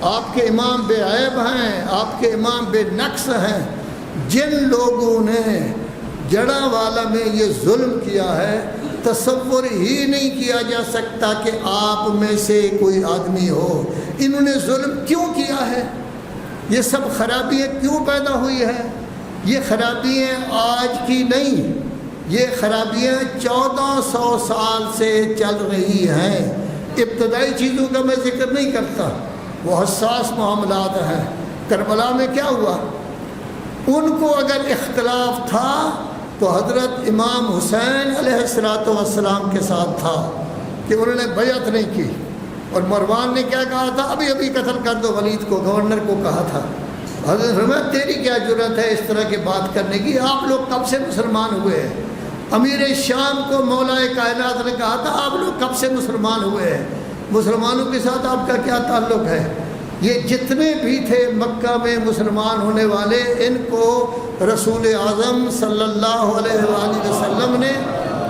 آپ کے امام بے عیب ہیں، آپ کے امام بے نقص ہیں۔ جن لوگوں نے جڑاوالا میں یہ ظلم کیا ہے، تصور ہی نہیں کیا جا سکتا کہ آپ میں سے کوئی آدمی ہو۔ انہوں نے ظلم کیوں کیا ہے؟ یہ سب خرابیاں کیوں پیدا ہوئی ہیں؟ یہ خرابیاں آج کی نہیں، یہ خرابیاں 1400 سال سے چل رہی ہیں۔ ابتدائی چیزوں کا میں ذکر نہیں کرتا، وہ حساس معاملات ہیں۔ کربلا میں کیا ہوا؟ ان کو اگر اختلاف تھا تو حضرت امام حسین علیہ السلام کے ساتھ تھا کہ انہوں نے بیعت نہیں کی، اور مروان نے کیا کہا تھا؟ ابھی ابھی قتل کر دو ولید کو، گورنر کو کہا تھا۔ حضرت فرمایا تیری کیا جرأت ہے اس طرح کی بات کرنے کی؟ آپ لوگ کب سے مسلمان ہوئے ہیں؟ امیر شام کو مولا کائنات نے کہا تھا آپ لوگ کب سے مسلمان ہوئے ہیں؟ مسلمانوں کے ساتھ آپ کا کیا تعلق ہے؟ یہ جتنے بھی تھے مکہ میں مسلمان ہونے والے، ان کو رسول اعظم صلی اللہ علیہ وآلہ وسلم نے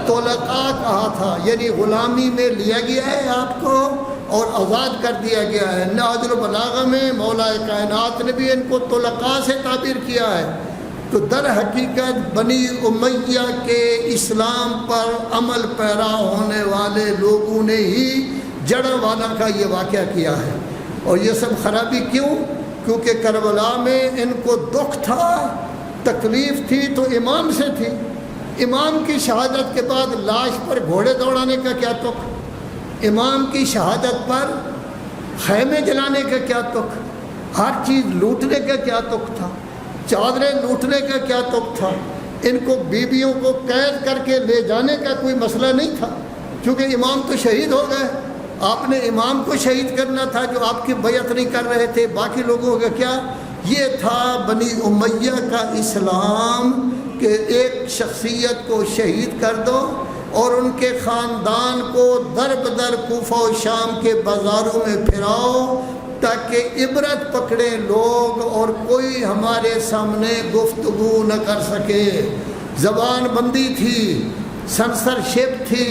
طلقاء کہا تھا، یعنی غلامی میں لیا گیا ہے آپ کو اور آزاد کر دیا گیا ہے۔ نہج البلاغہ میں مولا کائنات نے بھی ان کو طلقاء سے تعبیر کیا ہے۔ تو در حقیقت بنی امیہ کے اسلام پر عمل پیرا ہونے والے لوگوں نے ہی جڑاوالا کا یہ واقعہ کیا ہے۔ اور یہ سب خرابی کیوں؟ کیونکہ کربلا میں ان کو دکھ تھا، تکلیف تھی تو امام سے تھی۔ امام کی شہادت کے بعد لاش پر گھوڑے دوڑانے کا کیا تک؟ امام کی شہادت پر خیمے جلانے کا کیا تک؟ ہر چیز لوٹنے کا کیا تک تھا؟ چادریں لوٹنے کا کیا تک تھا؟ ان کو بیویوں کو قید کر کے لے جانے کا کوئی مسئلہ نہیں تھا، کیونکہ امام تو شہید ہو گئے۔ آپ نے امام کو شہید کرنا تھا جو آپ کی بیعت نہیں کر رہے تھے، باقی لوگوں کا کیا؟ یہ تھا بنی امیہ کا اسلام کہ ایک شخصیت کو شہید کر دو اور ان کے خاندان کو در بدر کوفہ و شام کے بازاروں میں پھراؤ تاکہ عبرت پکڑے لوگ اور کوئی ہمارے سامنے گفتگو نہ کر سکے۔ زبان بندی تھی، سنسرشپ تھی،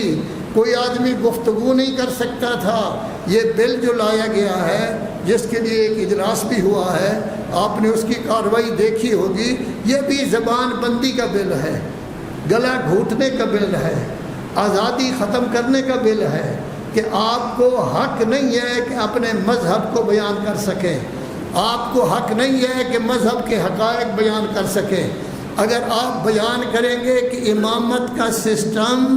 کوئی آدمی گفتگو نہیں کر سکتا تھا۔ یہ بل جو لایا گیا ہے، جس کے لیے ایک اجلاس بھی ہوا ہے، آپ نے اس کی کارروائی دیکھی ہوگی، یہ بھی زبان بندی کا بل ہے، گلا گھونٹنے کا بل ہے، آزادی ختم کرنے کا بل ہے کہ آپ کو حق نہیں ہے کہ اپنے مذہب کو بیان کر سکیں، آپ کو حق نہیں ہے کہ مذہب کے حقائق بیان کر سکیں۔ اگر آپ بیان کریں گے کہ امامت کا سسٹم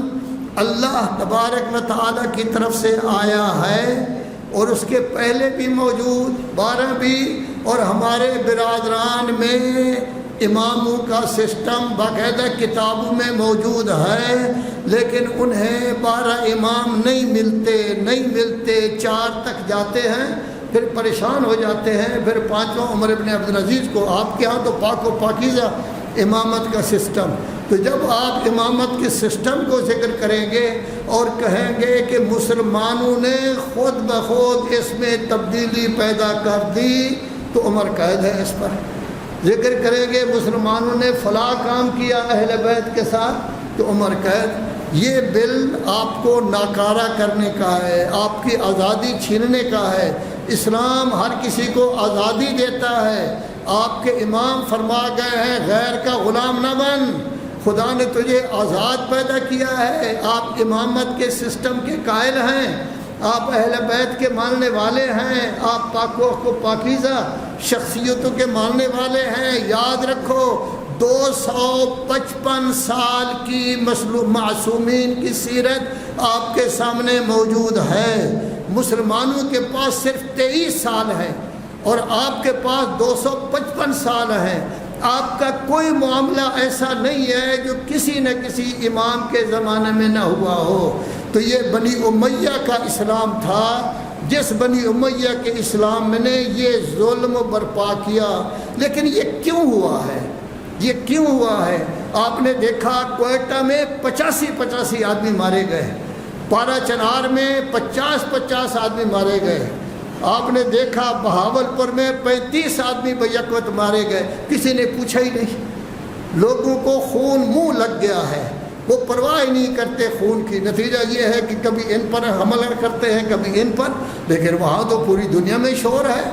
اللہ تبارک و تعالیٰ کی طرف سے آیا ہے اور اس کے پہلے بھی موجود 12 بھی، اور ہمارے برادران میں اماموں کا سسٹم باقاعدہ کتابوں میں موجود ہے، لیکن انہیں 12 امام نہیں ملتے 4 تک جاتے ہیں، پھر پریشان ہو جاتے ہیں، پھر 5واں عمر ابن عبدالعزیز کو، آپ کے ہاں تو پاک و پاکیزہ امامت کا سسٹم۔ تو جب آپ امامت کے سسٹم کو ذکر کریں گے اور کہیں گے کہ مسلمانوں نے خود بخود اس میں تبدیلی پیدا کر دی تو عمر قید ہے اس پر۔ ذکر کریں گے مسلمانوں نے فلاں کام کیا اہل بیت کے ساتھ تو عمر قید۔ یہ بل آپ کو ناکارہ کرنے کا ہے، آپ کی آزادی چھیننے کا ہے۔ اسلام ہر کسی کو آزادی دیتا ہے۔ آپ کے امام فرما گئے ہیں غیر کا غلام نہ بن، خدا نے تجھے آزاد پیدا کیا ہے۔ آپ امامت کے سسٹم کے قائل ہیں، آپ اہل بیت کے ماننے والے ہیں، آپ پاک و پاکیزہ شخصیتوں کے ماننے والے ہیں۔ یاد رکھو 255 سال کی معصومین کی سیرت آپ کے سامنے موجود ہے۔ مسلمانوں کے پاس صرف 23 سال ہے اور آپ کے پاس 255 سال ہیں۔ آپ کا کوئی معاملہ ایسا نہیں ہے جو کسی نہ کسی امام کے زمانے میں نہ ہوا ہو۔ تو یہ بنی امیہ کا اسلام تھا، جس بنی امیہ کے اسلام میں نے یہ ظلم برپا کیا۔ لیکن یہ کیوں ہوا ہے؟ یہ کیوں ہوا ہے؟ آپ نے دیکھا کوئٹہ میں 85 آدمی مارے گئے، پارا چنار میں 50 آدمی مارے گئے۔ آپ نے دیکھا بہاولپور میں 35 آدمی بیک وقت مارے گئے، کسی نے پوچھا ہی نہیں۔ لوگوں کو خون منہ لگ گیا ہے، وہ پرواہ ہی نہیں کرتے خون کی۔ نتیجہ یہ ہے کہ کبھی ان پر حملہ کرتے ہیں، کبھی ان پر، لیکن وہاں تو پوری دنیا میں شور ہے۔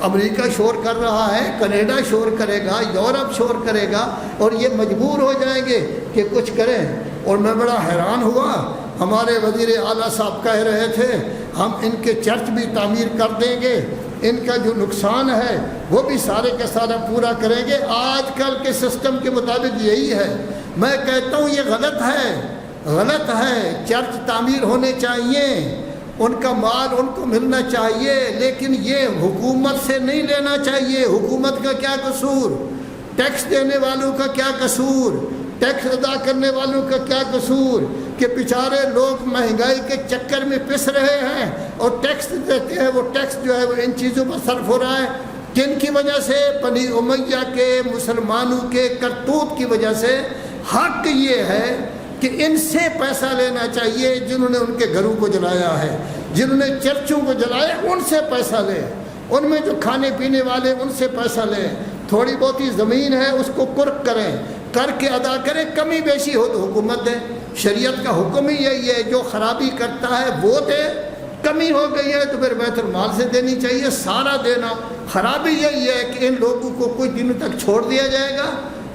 امریکہ شور کر رہا ہے، کینیڈا شور کرے گا، یورپ شور کرے گا، اور یہ مجبور ہو جائیں گے کہ کچھ کریں۔ اور میں بڑا حیران ہوا، ہمارے وزیر اعلیٰ صاحب کہہ رہے تھے ہم ان کے چرچ بھی تعمیر کر دیں گے، ان کا جو نقصان ہے وہ بھی سارے کے سارا پورا کریں گے۔ آج کل کے سسٹم کے مطابق یہی ہے۔ میں کہتا ہوں یہ غلط ہے، چرچ تعمیر ہونے چاہیے، ان کا مال ان کو ملنا چاہیے، لیکن یہ حکومت سے نہیں لینا چاہیے۔ حکومت کا کیا قصور؟ ٹیکس دینے والوں کا کیا قصور؟ ٹیکس ادا کرنے والوں کا کیا قصور کہ بیچارے لوگ مہنگائی کے چکر میں پس رہے ہیں اور ٹیکس دیتے ہیں، وہ ٹیکس جو ہے وہ ان چیزوں پر صرف ہو رہا ہے جن کی وجہ سے بنی امیہ کے مسلمانوں کے کرتوت کی وجہ سے۔ حق یہ ہے کہ ان سے پیسہ لینا چاہیے، جنہوں نے ان کے گھروں کو جلایا ہے، جنہوں نے چرچوں کو جلایا، ان سے پیسہ لیں، ان میں جو کھانے پینے والے ان سے پیسہ لیں۔ تھوڑی بہت ہی زمین ہے اس کو قرق کریں، کر کے ادا کریں، کمی بیشی ہو تو حکومت دے۔ شریعت کا حکم ہی یہی ہے، جو خرابی کرتا ہے وہ دے، کمی ہو گئی ہے تو پھر بیت المال سے دینی چاہیے، سارا دینا۔ خرابی یہی ہے کہ ان لوگوں کو کچھ دنوں تک چھوڑ دیا جائے گا،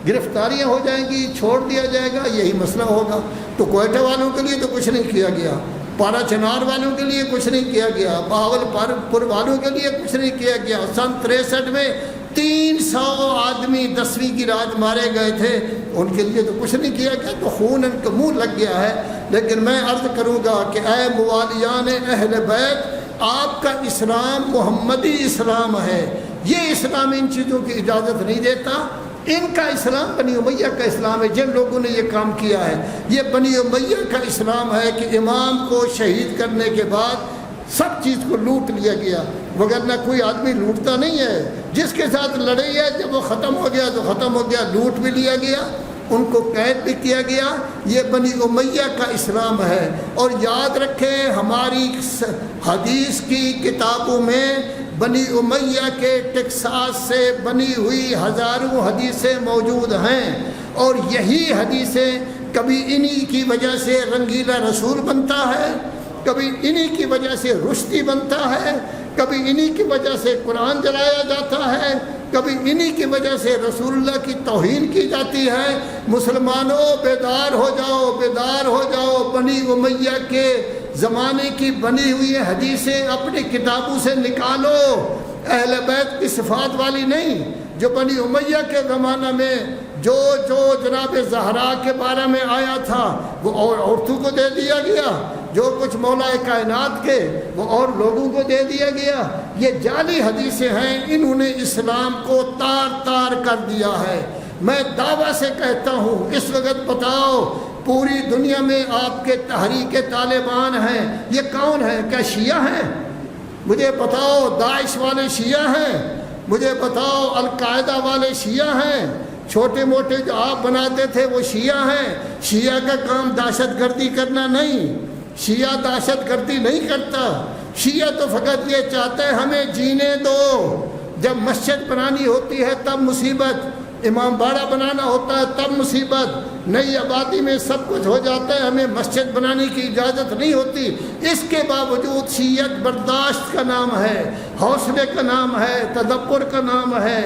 گرفتاریاں ہو جائیں گی، چھوڑ دیا جائے گا، یہی مسئلہ ہوگا۔ تو کوئٹہ والوں کے لیے تو کچھ نہیں کیا گیا، پارا چنار والوں کے لیے کچھ نہیں کیا گیا، باول پور والوں کے لیے کچھ نہیں کیا گیا۔ سن 63 میں 300 آدمی 10ویں کی رات مارے گئے تھے، ان کے لیے تو کچھ نہیں کیا گیا، تو خون ان کا منہ لگ گیا ہے۔ لیکن میں عرض کروں گا کہ اے موالیان اہل بیت، آپ کا اسلام محمدی اسلام ہے، یہ اسلام ان چیزوں کی اجازت نہیں دیتا۔ ان کا اسلام بنی امیہ کا اسلام ہے، جن لوگوں نے یہ کام کیا ہے یہ بنی امیہ کا اسلام ہے کہ امام کو شہید کرنے کے بعد سب چیز کو لوٹ لیا گیا، وگرنہ کوئی آدمی لوٹتا نہیں ہے، جس کے ساتھ لڑائی ہے جب وہ ختم ہو گیا تو ختم ہو گیا، لوٹ بھی لیا گیا، ان کو قید بھی کیا گیا۔ یہ بنی امیہ کا اسلام ہے۔ اور یاد رکھیں ہماری حدیث کی کتابوں میں بنی امیہ کے ٹیکساس سے بنی ہوئی ہزاروں حدیثیں موجود ہیں، اور یہی حدیثیں کبھی انہی کی وجہ سے رنگیلا رسول بنتا ہے، کبھی انہی کی وجہ سے رشدی بنتا ہے، کبھی انہی کی وجہ سے قرآن جلایا جاتا ہے، کبھی انہی کی وجہ سے رسول اللہ کی توہین کی جاتی ہے۔ مسلمانوں بیدار ہو جاؤ، بیدار ہو جاؤ، بنی امیہ کے زمانے کی بنی ہوئی حدیثیں اپنی کتابوں سے نکالو، اہل بیت کی صفات والی نہیں، جو بنی امیہ کے زمانہ میں جو جناب زہرا کے بارے میں آیا تھا وہ اور عورتوں کو دے دیا گیا، جو کچھ مولا کائنات کے وہ اور لوگوں کو دے دیا گیا۔ یہ جعلی حدیثیں ہیں، انہوں نے اسلام کو تار تار کر دیا ہے۔ میں دعویٰ سے کہتا ہوں اس وقت بتاؤ پوری دنیا میں آپ کے تحریک طالبان ہیں، یہ کون ہیں؟ کیا شیعہ ہیں؟ مجھے بتاؤ داعش والے شیعہ ہیں؟ مجھے بتاؤ القاعدہ والے شیعہ ہیں؟ چھوٹے موٹے جو آپ بناتے تھے وہ شیعہ ہیں؟ شیعہ کا کام دہشت گردی کرنا نہیں، شیعہ دہشت گردی نہیں کرتا، شیعہ تو فقط یہ چاہتا ہے ہمیں جینے دو۔ جب مسجد بنانی ہوتی ہے تب مصیبت، امام باڑہ بنانا ہوتا ہے تب مصیبت، نئی آبادی میں سب کچھ ہو جاتا ہے، ہمیں مسجد بنانے کی اجازت نہیں ہوتی۔ اس کے باوجود شیعت برداشت کا نام ہے، حوصلے کا نام ہے، تدبر کا نام ہے۔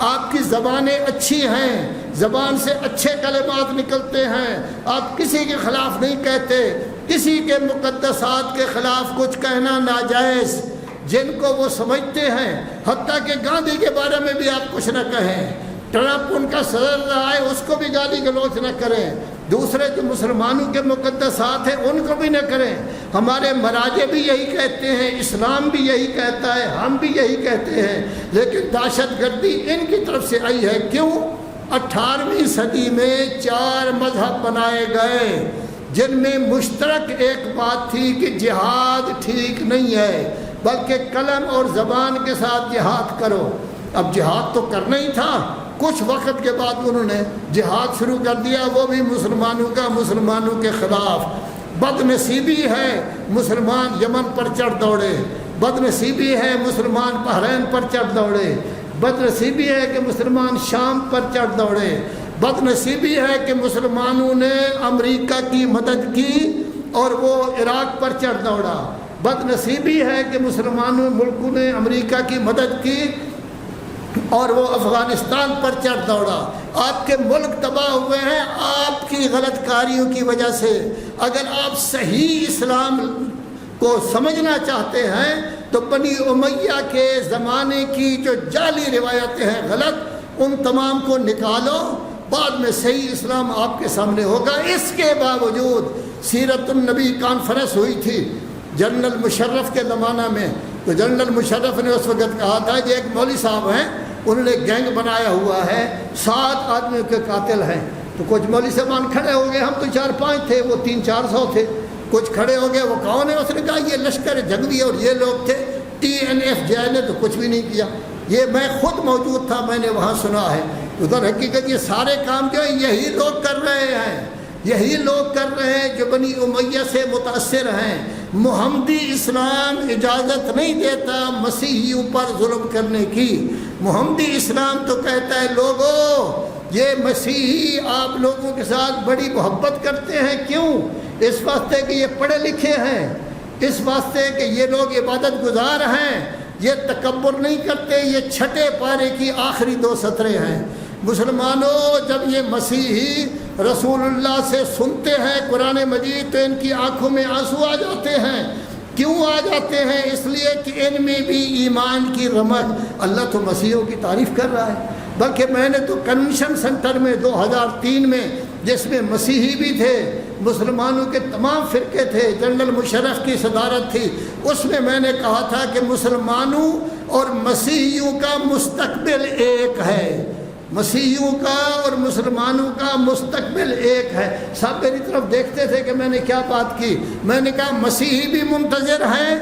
آپ کی زبانیں اچھی ہیں، زبان سے اچھے کلمات نکلتے ہیں، آپ کسی کے خلاف نہیں کہتے، کسی کے مقدسات کے خلاف کچھ کہنا ناجائز، جن کو وہ سمجھتے ہیں، حتیٰ کہ گاندھی کے بارے میں بھی آپ کچھ نہ کہیں، ٹرمپ ان کا صدر رہا ہے اس کو بھی گالی گلوچ نہ کریں، دوسرے جو مسلمانوں کے مقدسات ہیں ان کو بھی نہ کریں۔ ہمارے مراجع بھی یہی کہتے ہیں، اسلام بھی یہی کہتا ہے، ہم بھی یہی کہتے ہیں، لیکن دہشت گردی ان کی طرف سے آئی ہے۔ کیوں؟ 18ویں صدی میں 4 مذہب بنائے گئے جن میں مشترک ایک بات تھی کہ جہاد ٹھیک نہیں ہے، بلکہ قلم اور زبان کے ساتھ جہاد کرو۔ اب جہاد تو کرنا ہی تھا، کچھ وقت کے بعد انہوں نے جہاد شروع کر دیا، وہ بھی مسلمانوں کا، مسلمانوں کے خلاف۔ بد نصیبی ہے مسلمان یمن پر چڑھ دوڑے، بد نصیبی ہے مسلمان بحرین پر چڑھ دوڑے، بد نصیبی ہے کہ مسلمان شام پر چڑھ دوڑے، بد نصیبی ہے کہ مسلمانوں نے امریکہ کی مدد کی اور وہ عراق پر چڑھ دوڑا، بدنصیبی ہے کہ مسلمانوں ملکوں نے امریکہ کی مدد کی اور وہ افغانستان پر چڑھ دوڑا. آپ کے ملک تباہ ہوئے ہیں آپ کی غلط کاریوں کی وجہ سے. اگر آپ صحیح اسلام کو سمجھنا چاہتے ہیں تو بنی امیہ کے زمانے کی جو جعلی روایتیں ہیں غلط، ان تمام کو نکالو، بعد میں صحیح اسلام آپ کے سامنے ہوگا. اس کے باوجود سیرت النبی کانفرنس ہوئی تھی جنرل مشرف کے زمانہ میں، تو جنرل مشرف نے اس وقت کہا تھا کہ ایک مولوی صاحب ہیں، انہوں نے گینگ بنایا ہوا ہے، 7 آدمیوں کے قاتل ہیں. تو کچھ مولوی صاحبان کھڑے ہو گئے، ہم تو 4-5 تھے، وہ 300-400 تھے. کچھ کھڑے ہو گئے، وہ کون ہے؟ اس نے کہا یہ لشکر جنگی اور یہ لوگ تھے. TNF نے تو کچھ بھی نہیں کیا. یہ میں خود موجود تھا، میں نے وہاں سنا ہے. ادھر حقیقت یہ سارے کام جو یہی لوگ کر رہے ہیں، یہی لوگ کر رہے ہیں جو بنی امیہ سے متاثر ہیں. محمدی اسلام اجازت نہیں دیتا مسیحیوں پر ظلم کرنے کی. محمدی اسلام تو کہتا ہے لوگوں یہ مسیحی آپ لوگوں کے ساتھ بڑی محبت کرتے ہیں. کیوں؟ اس واسطے کہ یہ پڑھے لکھے ہیں، اس واسطے کہ یہ لوگ عبادت گزار ہیں، یہ تکبر نہیں کرتے. یہ چھٹے پارے کی آخری 2 سطریں ہیں. مسلمانوں جب یہ مسیحی رسول اللہ سے سنتے ہیں قرآن مجید تو ان کی آنکھوں میں آنسو آ جاتے ہیں. کیوں آ جاتے ہیں؟ اس لیے کہ ان میں بھی ایمان کی رمق. اللہ تو مسیحوں کی تعریف کر رہا ہے. بلکہ میں نے تو کنونشن سینٹر میں 2003 میں، جس میں مسیحی بھی تھے، مسلمانوں کے تمام فرقے تھے، جنرل مشرف کی صدارت تھی، اس میں نے کہا تھا کہ مسلمانوں اور مسیحیوں کا مستقبل ایک ہے. مسیحیوں کا اور مسلمانوں کا مستقبل ایک ہے. سب میری طرف دیکھتے تھے کہ میں نے کیا بات کی. میں نے کہا مسیحی بھی منتظر ہیں،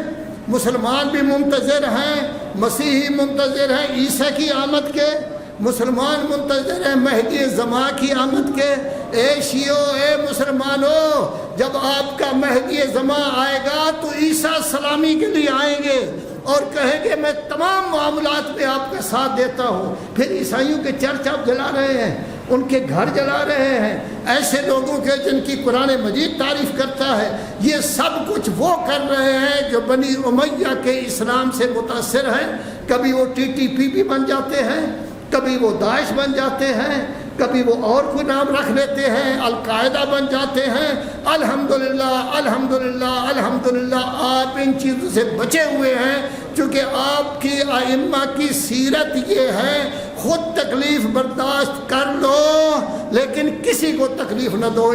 مسلمان بھی منتظر ہیں. مسیحی منتظر ہیں عیسیٰ کی آمد کے، مسلمان منتظر ہیں مہدی زماں کی آمد کے. اے شیعو، اے مسلمانوں، جب آپ کا مہدی زماں آئے گا تو عیسیٰ سلامی کے لیے آئیں گے اور کہیں گے میں تمام معاملات میں آپ کا ساتھ دیتا ہوں. پھر عیسائیوں کے چرچ آپ جلا رہے ہیں، ان کے گھر جلا رہے ہیں. ایسے لوگوں کے جن کی قرآن مجید تعریف کرتا ہے. یہ سب کچھ وہ کر رہے ہیں جو بنی امیہ کے اسلام سے متاثر ہیں. کبھی وہ TTP بن جاتے ہیں، کبھی وہ داعش بن جاتے ہیں، کبھی وہ اور کوئی نام رکھ لیتے ہیں، القاعدہ بن جاتے ہیں. الحمدللہ الحمدللہ الحمدللہ آپ ان چیزوں سے بچے ہوئے ہیں، چونکہ آپ کی ائمہ کی سیرت یہ ہے خود تکلیف برداشت کر لو لیکن کسی کو تکلیف نہ دو.